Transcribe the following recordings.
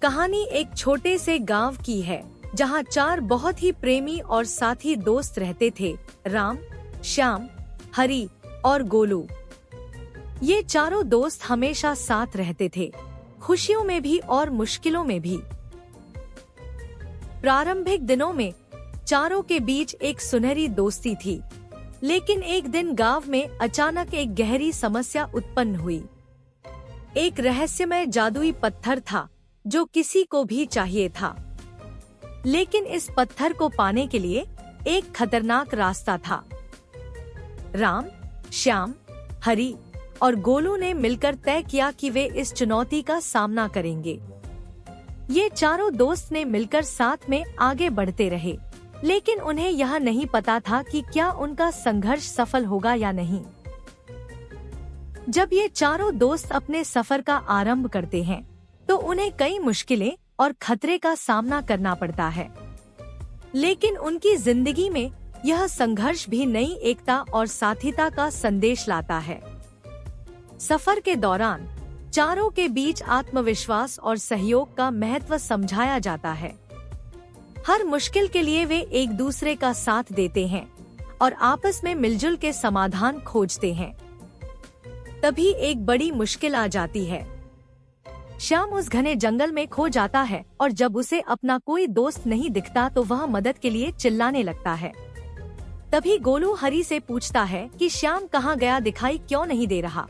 कहानी एक छोटे से गांव की है जहां 4 बहुत ही प्रेमी और साथी दोस्त रहते थे, राम, श्याम, हरी और गोलू। ये चारों दोस्त हमेशा साथ रहते थे, खुशियों में भी और मुश्किलों में भी। प्रारंभिक दिनों में चारों के बीच एक सुनहरी दोस्ती थी, लेकिन एक दिन गांव में अचानक एक गहरी समस्या उत्पन्न हुई। एक रहस्यमय जादुई पत्थर था जो किसी को भी चाहिए था, लेकिन इस पत्थर को पाने के लिए एक खतरनाक रास्ता था। राम, श्याम, हरी और गोलू ने मिलकर तय किया कि वे इस चुनौती का सामना करेंगे। ये चारों दोस्त ने मिलकर साथ में आगे बढ़ते रहे, लेकिन उन्हें यह नहीं पता था कि क्या उनका संघर्ष सफल होगा या नहीं। जब ये चारों दोस्त अपने सफर का आरंभ करते हैं, तो उन्हें कई मुश्किलें और खतरे का सामना करना पड़ता है, लेकिन उनकी जिंदगी में यह संघर्ष भी नई एकता और साथीता का संदेश लाता है। सफर के दौरान चारों के बीच आत्मविश्वास और सहयोग का महत्व समझाया जाता है। हर मुश्किल के लिए वे एक दूसरे का साथ देते हैं और आपस में मिलजुल के समाधान खोजते हैं। तभी एक बड़ी मुश्किल आ जाती है। श्याम उस घने जंगल में खो जाता है और जब उसे अपना कोई दोस्त नहीं दिखता तो वह मदद के लिए चिल्लाने लगता है। तभी गोलू हरी से पूछता है कि श्याम कहाँ गया, दिखाई क्यों नहीं दे रहा।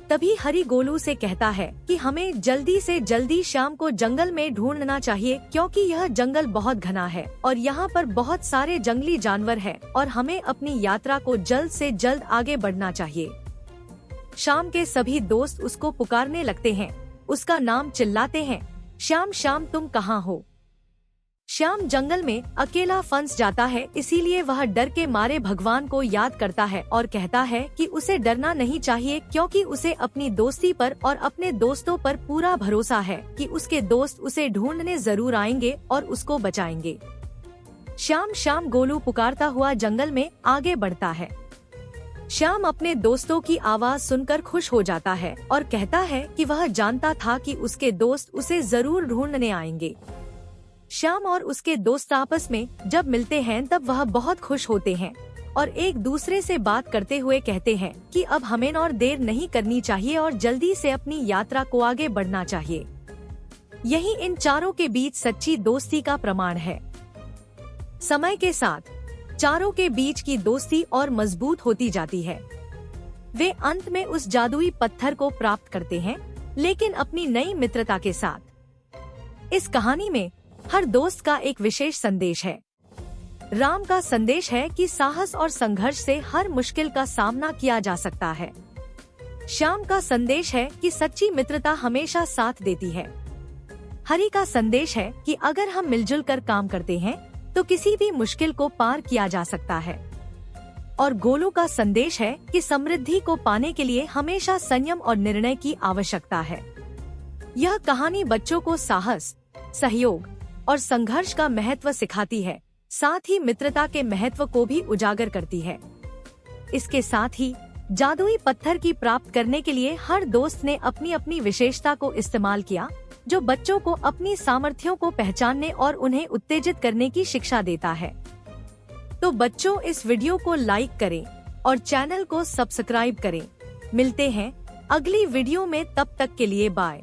तभी हरी गोलू से कहता है कि हमें जल्दी से जल्दी श्याम को जंगल में ढूंढना चाहिए, क्योंकि यह जंगल बहुत घना है और यहाँ पर बहुत सारे जंगली जानवर हैं और हमें अपनी यात्रा को जल्द से जल्द आगे बढ़ना चाहिए। श्याम के सभी दोस्त उसको पुकारने लगते हैं, उसका नाम चिल्लाते हैं, श्याम श्याम तुम कहाँ हो। श्याम जंगल में अकेला फंस जाता है, इसीलिए वह डर के मारे भगवान को याद करता है और कहता है कि उसे डरना नहीं चाहिए, क्योंकि उसे अपनी दोस्ती पर और अपने दोस्तों पर पूरा भरोसा है कि उसके दोस्त उसे ढूंढने जरूर आएंगे और उसको बचाएंगे। श्याम श्याम गोलू पुकारता हुआ जंगल में आगे बढ़ता है। श्याम अपने दोस्तों की आवाज सुनकर खुश हो जाता है और कहता है कि वह जानता था कि उसके दोस्त उसे जरूर ढूंढने आएंगे। श्याम और उसके दोस्त आपस में जब मिलते हैं तब वह बहुत खुश होते हैं और एक दूसरे से बात करते हुए कहते हैं कि अब हमें और देर नहीं करनी चाहिए और जल्दी से अपनी यात्रा को आगे बढ़ना चाहिए। यही इन चारों के बीच सच्ची दोस्ती का प्रमाण है। समय के साथ चारों के बीच की दोस्ती और मजबूत होती जाती है। वे अंत में उस जादुई पत्थर को प्राप्त करते हैं, लेकिन अपनी नई मित्रता के साथ। इस कहानी में हर दोस्त का एक विशेष संदेश है। राम का संदेश है कि साहस और संघर्ष से हर मुश्किल का सामना किया जा सकता है। श्याम का संदेश है कि सच्ची मित्रता हमेशा साथ देती है। हरी का संदेश है कि अगर हम मिलजुल कर काम करते हैं तो किसी भी मुश्किल को पार किया जा सकता है। और गोलू का संदेश है कि समृद्धि को पाने के लिए हमेशा संयम और निर्णय की आवश्यकता है। यह कहानी बच्चों को साहस, सहयोग और संघर्ष का महत्व सिखाती है, साथ ही मित्रता के महत्व को भी उजागर करती है। इसके साथ ही जादुई पत्थर की प्राप्त करने के लिए हर दोस्त ने अपनी अपनी विशेषता को इस्तेमाल किया, जो बच्चों को अपनी सामर्थ्यों को पहचानने और उन्हें उत्तेजित करने की शिक्षा देता है। तो बच्चों, इस वीडियो को लाइक करें और चैनल को सब्सक्राइब करें। मिलते हैं अगली वीडियो में, तब तक के लिए बाय।